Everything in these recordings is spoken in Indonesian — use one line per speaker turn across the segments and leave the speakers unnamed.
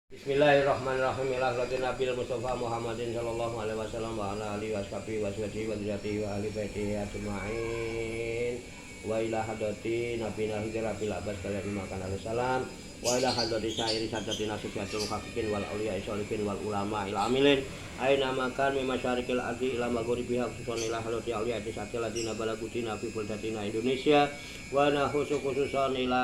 Bismillahirrahmanirrahim. Ila hadratin Nabil Mustafa Muhammadin sallallahu alaihi wasallam wa ala alihi washabihi waswati wa dzatihi wa ahli baitihi ajmain. Wa ila hadratin Nabiyina Hidrabil Abbas kalian makan alaihissalam. Wa ila hadratin syairi sadatina sufyatul haqiqin wal auliya sholihin wal ulama ila amilin. Aina makan min masyariqil ardi ila maghribiha khususan ila hadrati auliya tisatil ladina balagutina fi buldatina Indonesia. Wa nahusu khususan ila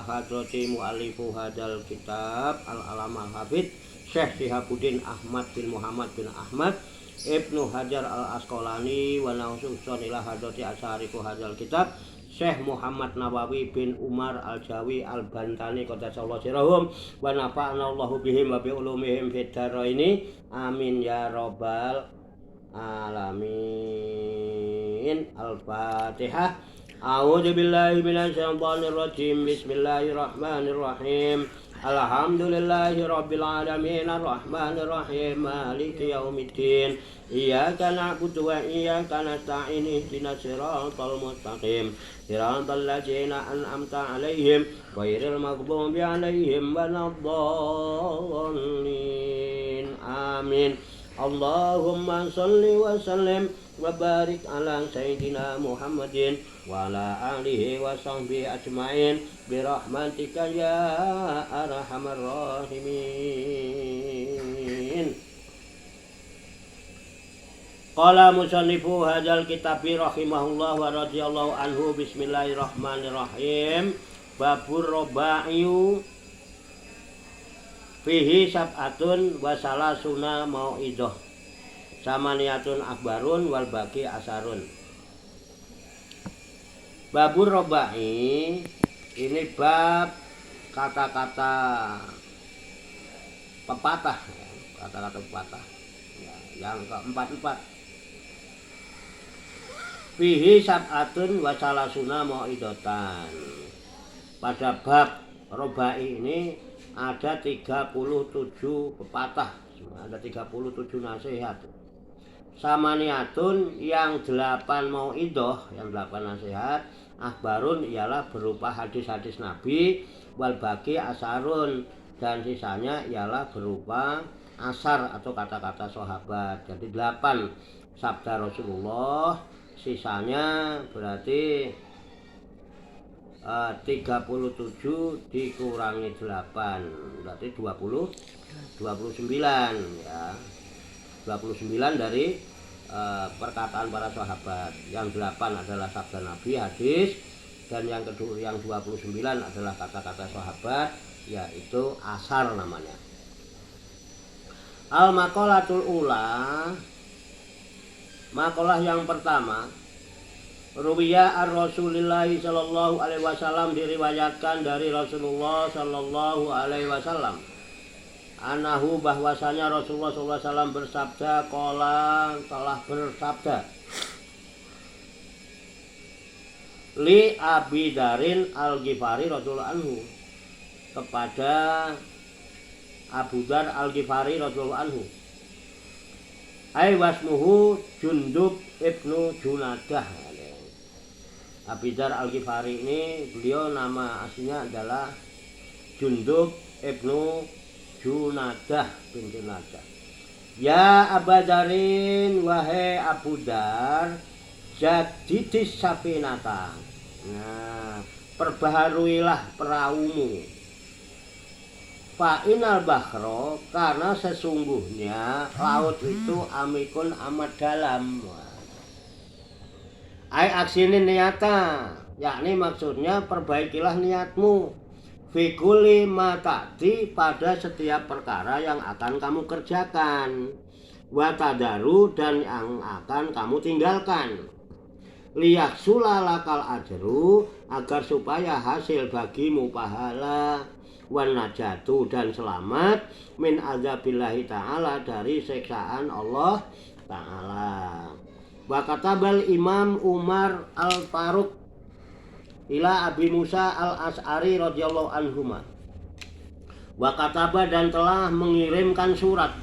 hadrati mu'allifu hadal kitab al-alama al-hafidh Syekh Shihabuddin Ahmad bin Muhammad bin Ahmad Ibnu Hajar al-Asqalani. Wa nahusu khususan ila hadrati asyarifu hadal kitab Syekh Muhammad Nawawi bin Umar al-Jawi al-Bantani qaddasallahu sirrahum wa nafa'ana Allahu bihim wa bi ulumihim fid dharaini amin ya rabbal alamin. Al-Fatihah. A'udzu billahi minasyaitonir rajim. Bismillahirrahmanirrahim. Alhamdulillahi rabbil alamin arrahmanir rahim maliki yaumiddin. Iyyaka na'budu wa iyyaka nasta'in ihdinas siratal mustaqim siratal ladzina an'amta 'alaihim ghairil maghdubi 'alaihim waladdallin. Amin. Allahumma shalli wa sallim wa barik ala sayyidina Muhammadin wa ala alihi wa sahbihi ajmain bi rahmatika ya arhamar rahimin. Qala musannifu hadzal kitabi rahimahullah wa radhiyallahu anhu. Bismillahirrahmanirrahim. Babur roba'iyu fihi sab'atun wa salasuna mau'idah samaniyatun akbarun wal baqi asarun. Babur roba'i ini bab kata-kata pepatah, kata-kata pepatah yang keempat. Fihi sab'atun wa salasuna mau'idatan. Pada bab robai ini ada 37 pepatah, ada 37 nasihat. Samaniyatun yang 8 mau'idah, yang 8 nasihat. Akhbarun ialah berupa hadis-hadis Nabi. Wal baqi asarun, dan sisanya ialah berupa asar atau kata-kata sahabat. Jadi 8 sabda Rasulullah, sisanya berarti 37 dikurangi 8 berarti 29 ya. 29 dari perkataan para sahabat. Yang 8 adalah sabda Nabi, hadis, dan yang kedua yang 29 adalah kata-kata sahabat, yaitu asar namanya. Al-maqalatul ula, makalah yang pertama. Ruwiya ar-Rasulillahi sallallahu alaihi wasallam, diriwayatkan dari Rasulullah sallallahu alaihi wasallam. Anahu, bahwasanya Rasulullah sallallahu alaihi wasallam bersabda, qala, telah bersabda, li Abi Darin al-Ghifari radhiyallahu anhu, kepada Abu Dar al-Ghifari radhiyallahu anhu. Ai wasmuhu Jundub ibnu Junadah. Abu Dar al-Ghifari ini, beliau nama aslinya adalah Jundub ibnu Junadah bin Junadah. Ya Abu Darin, wahai Abu Dar, jadidis safinata. Nah, perbaharuilah perahumu. Fa'inal bahro, karena sesungguhnya laut itu amikun amat dalam. Ai aksinin niata, yakni maksudnya perbaikilah niatmu. Fikuli matati, pada setiap perkara yang akan kamu kerjakan. Watadaru, dan yang akan kamu tinggalkan. Liyaksula lakal ajru, agar supaya hasil bagimu pahala. Wan najatu, dan selamat min azabillahi ta'ala, dari siksaan Allah ta'ala. Wa katabal Imam Umar al-Faruq ila Abi Musa al-As'ari radhiyallahu anhuma. Wa kataba, dan telah mengirimkan surat.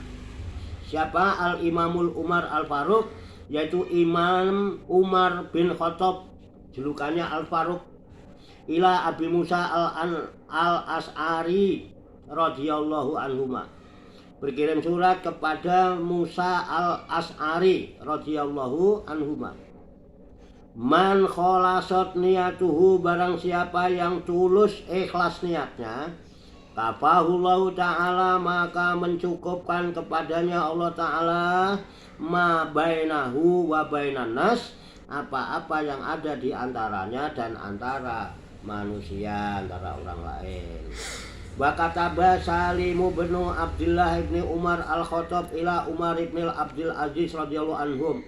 Siapa? Al-Imamul Umar al-Faruq, yaitu Imam Umar bin Khattab, julukannya al-Faruq. Ila Abi Musa al-As'ari, radhiyallahu anhuma. Berkirim surat kepada Musa al-As'ari radhiyallahu anhuma. Man kholasot niyatuhu, barang siapa yang tulus ikhlas niatnya, kafahullahu ta'ala, maka mencukupkan kepadanya Allah ta'ala ma bainahu wa bainan nas, apa-apa yang ada di antaranya dan antara manusia, antara orang lain. Wa kataba Salimu bin Abdullah bin Umar al-Khattab ila Umar bin Abdul Aziz radhiyallahu anhum.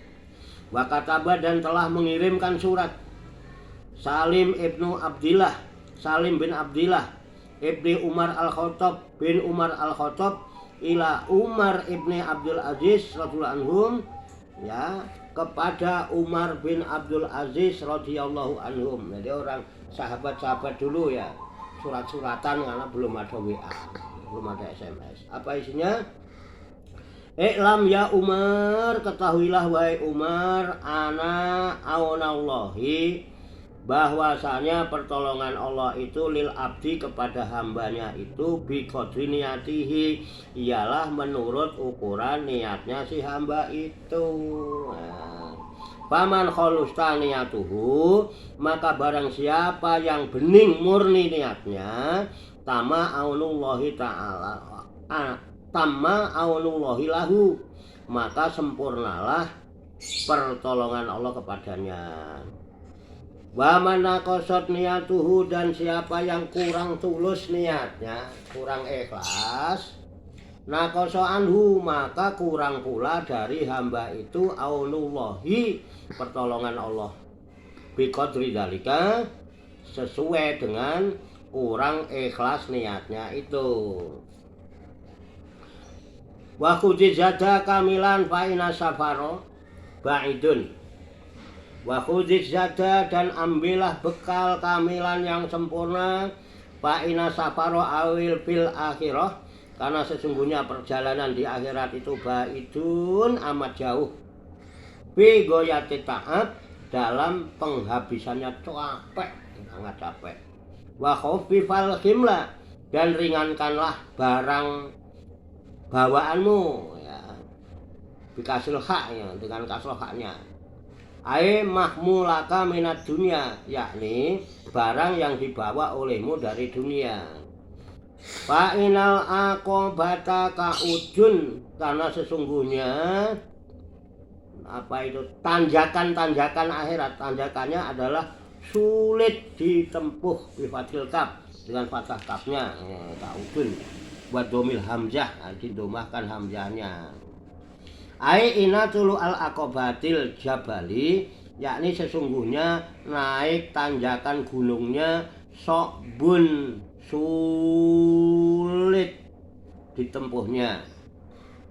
Wa kataba, dan telah mengirimkan surat Salim bin Abdillah ibni Umar al-Khattab bin Umar al-Khattab ila Umar ibni Abdul Aziz radhiyallahu anhum, ya, kepada Umar bin Abdul Aziz radhiyallahu anhum. Jadi orang sahabat-sahabat dulu ya surat-suratan karena belum ada WA, belum ada SMS. Apa isinya? Iklam ya Umar, ketahuilah wahai Umar, ana aunallahi, bahwasanya pertolongan Allah itu lil abdi, kepada hambanya itu, bi qadri niyatihi, ialah menurut ukuran niatnya si hamba itu. Faman kholusta niyatuhu, maka barang siapa yang bening murni niatnya, tama aunullahi ta'ala, tamma aunullahi lahu, maka sempurnalah pertolongan Allah kepadanya. Wa man naqasat niyatuhu, dan siapa yang kurang tulus niatnya, kurang ikhlas, naqasa anhu, maka kurang pula dari hamba itu aunullahi, pertolongan Allah, biqadri dzalika, sesuai dengan kurang ikhlas niatnya itu. Wa khudizada kamilan fa ina safaro ba'idun. Wa khudizada, dan ambillah bekal kamilan yang sempurna, fa ina safaro awil fil akhirah, karena sesungguhnya perjalanan di akhirat itu ba'idun, amat jauh, bi goyati ta'ab, dalam penghabisannya capek, sangat capek. Wa khafifal himla, dan ringankanlah barang bawaanmu, ya, bikasil haknya, dengan kasroh haknya. Ai mahmulaka minat dunia, yakni barang yang dibawa olehmu dari dunia. Fa inal aqobata kaudun, karena sesungguhnya apa itu tanjakan-tanjakan akhirat, tanjakannya adalah sulit ditempuh, bifatil kaf, dengan fathah kafnya, kaudun. Buat domil hamzah, didomahkan hamzahnya. Ai inatulu al aqobatil jabali, yakni sesungguhnya naik tanjakan gunungnya sokbun, sulit ditempuhnya.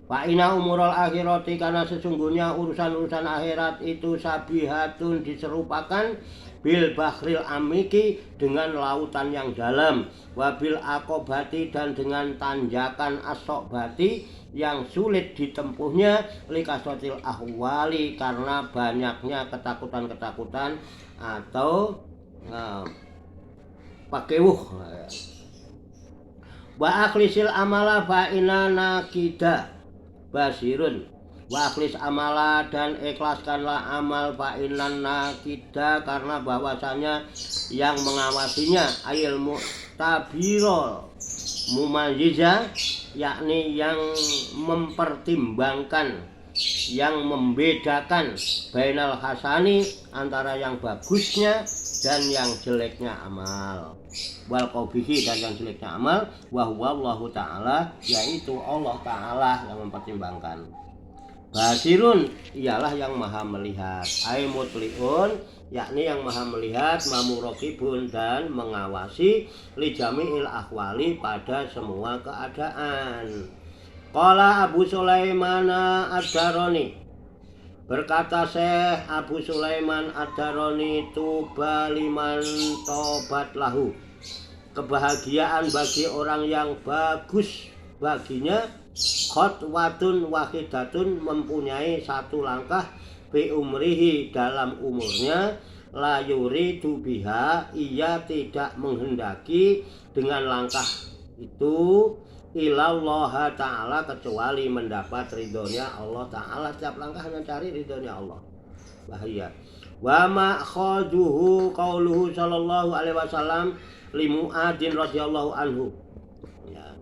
Fa inna umurul akhirati, karena sesungguhnya urusan-urusan akhirat itu sabihatun, diserupakan bil bahril amiki, dengan lautan yang dalam, wabil akobati, dan dengan tanjakan asobati yang sulit ditempuhnya, likasotil ahwali, karena banyaknya ketakutan-ketakutan atau pakewuh. Wa akhlisil amala fa inna nakida basirun. Wa akhlis amala, dan ikhlaskanlah amal, fa innan nakida, karena bahwasanya yang mengawasinya, ayil mu'tabirol mumayyiza, yakni yang mempertimbangkan, yang membedakan, bainal hasani, antara yang bagusnya dan yang jeleknya amal, wal qabihi, dan yang jeleknya amal, wa huwa Allahu ta'ala, yaitu Allah ta'ala yang mempertimbangkan. Basirun, ialah yang maha melihat, ai mutliun, yakni yang maha melihat, mamurokibun, dan mengawasi, li jami'il ahwali, pada semua keadaan. Qala Abu Sulaiman ad-Darani, berkata Syekh Abu Sulaiman ad-Darani, tuba liman tobat lahu, kebahagiaan bagi orang yang bagus baginya, khotwatun wahidatun, mempunyai satu langkah, fi umrihi, dalam umurnya, la yuridu biha, ia tidak menghendaki dengan langkah itu ilallah ta'ala, kecuali mendapat ridhonya Allah Ta'ala. Setiap langkah hanya cari ridhonya Allah. Bahaya. Wa ma'khaduhu qauluhu sallallahu alaihi wasallam li Mu'adzin radhiyallahu anhu. Ya.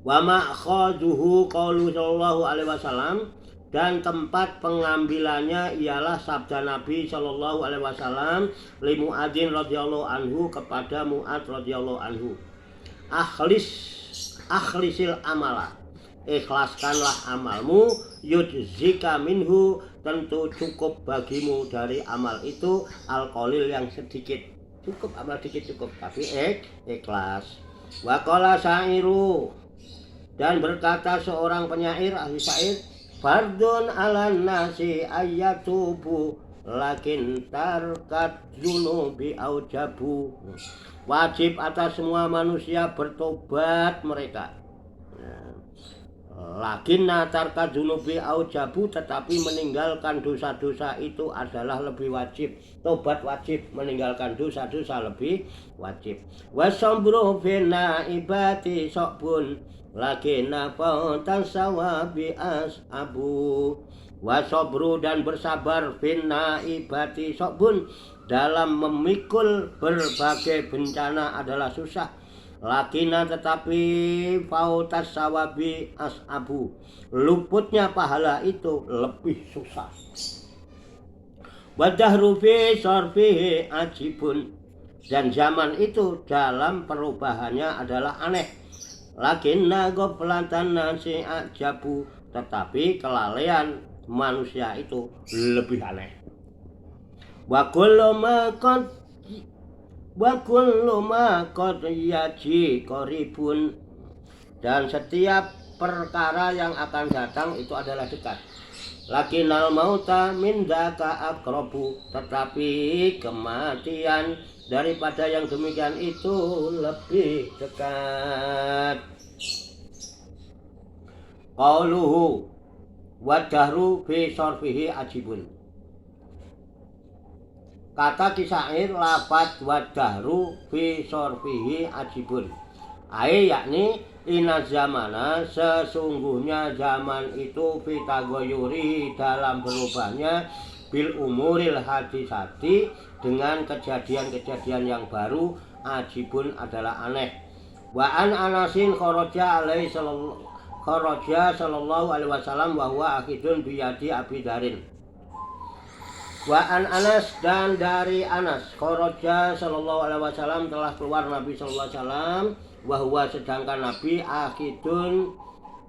Wa ma'khaduhu qauluhu sallallahu alaihi wasallam, dan tempat pengambilannya ialah sabda Nabi sallallahu alaihi wasallam li Mu'adzin radhiyallahu anhu, kepada Mu'adz radhiyallahu anhu. Akhlisil amala, ikhlaskanlah amalmu, yujzika minhu, tentu cukup bagimu dari amal itu, al-qalil, yang sedikit. Cukup amal dikit cukup, tapi ikhlas. Wa qala syairu, dan berkata seorang penyair, ahli syair, fardun ala nasi ayyatubu lakin tarkat dzunubi aujabu. Wajib atas semua manusia bertobat mereka. Lakin tarkat dzunubi aujabu, tetapi meninggalkan dosa-dosa itu adalah lebih wajib. Tobat wajib, meninggalkan dosa-dosa lebih wajib. Wasambru fina ibati sokbun lakin nafautan sawabi as'abu. Wasobru, dan bersabar, fina ibati sokbun, dalam memikul berbagai bencana adalah susah. Lakina, tetapi fautas sawabi as'abu, luputnya pahala itu lebih susah. Wadahru fi sarfihi ajibun, dan zaman itu dalam perubahannya adalah aneh. Lakinna ghaflatan nasi ajabu, tetapi kelalaian manusia itu lebih aneh. Wa kullu ma qad yaji qaribun, dan setiap perkara yang akan datang itu adalah dekat. Lakinnal mauta min dzaka aqrabu, tetapi kematian daripada yang demikian itu lebih dekat. Qauluhu wadahru fi sarfihi ajibun. Kata kisyair, lafadz wadahru fi sarfihi ajibun, yakni inna zamana, sesungguhnya zaman itu, fitagoyuri, dalam berubahnya, bil umuril hadisati, dengan kejadian-kejadian yang baru, ajibun, adalah aneh. Wa an Anasin kharaja sallallahu alaihi wasallam wa huwa akhidun biyadi Abi Darin. Wa an Anas, dan dari Anas, kharaja sallallahu alaihi wasallam, telah keluar Nabi sallallahu alaihi wasallam, wa huwa, sedangkan Nabi akhidun,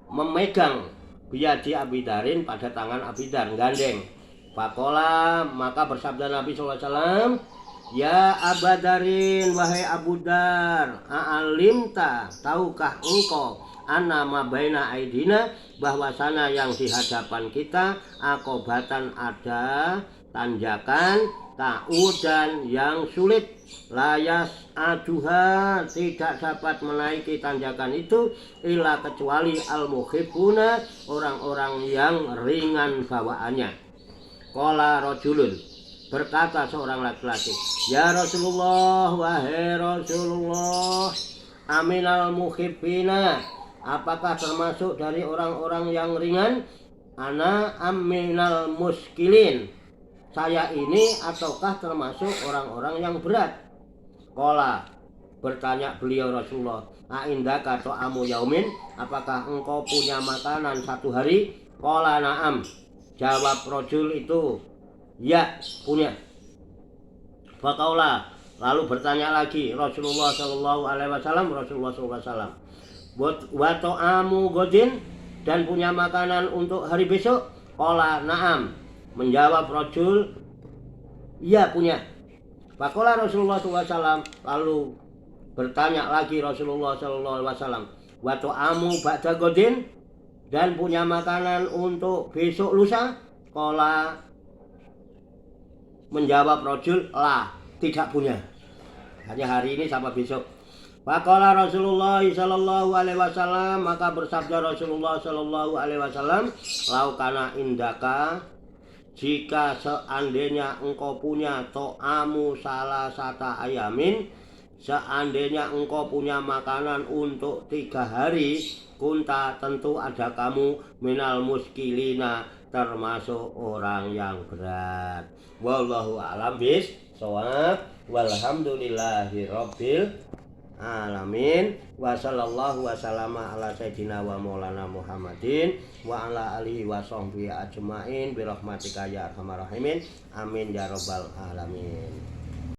memegang, biyadi Abi Darin, pada tangan Abi Dar, gandeng. Faqala, maka bersabda Nabi sallallahu alaihi wasallam, ya Aba Darin, wahai Abu Dar, a'alimta, tahukah engkau, anna ma baina aidina, bahwasana yang di hadapan kita, akobatan, ada tanjakan, ta'udan, yang sulit, layas aduha, tidak dapat menaiki tanjakan itu, illa, kecuali al-muhibbuna, orang-orang yang ringan bawaannya. Qala rajulun, berkata seorang laki-laki, ya Rasulullah, wahai Rasulullah, aminal muhibbina, apakah termasuk dari orang-orang yang ringan? Ana aminal muskilin, saya ini ataukah termasuk orang-orang yang berat? Qala, bertanya beliau Rasulullah, a'indaka ta'amu yaumin, apakah engkau punya makanan satu hari? Qala na'am, jawab rajul itu, ya, punya. Faqaula, lalu bertanya lagi Rasulullah sallallahu alaihi wasallam, wa ta'amu godin, dan punya makanan untuk hari besok? Qala na'am, menjawab rajul, iya, punya. Faqala Rasulullah SAW, lalu bertanya lagi Rasulullah SAW, wa ta'amu ba'da godin, dan punya makanan untuk besok lusa? Qala, menjawab rajul, la, tidak punya, hanya hari ini sama besok. Faqala Rasulullah sallallahu alaihi wasallam, maka bersabda Rasulullah sallallahu alaihi wasallam, laukana indaka, jika seandainya engkau punya to'amu salah sata ayamin, seandainya engkau punya makanan untuk 3 hari, kunta tentu ada kamu minal muskilina, termasuk orang yang berat. Wallahu a'lam bishawab. Walhamdulillahi rabbil alamin. Wa sallallahu wa sallama ala sayyidina wa maulana Muhammadin wa ala alihi wa sahbihi ajmain bi rahmatika ya arhamar rahimin. Amin ya rabbal alamin.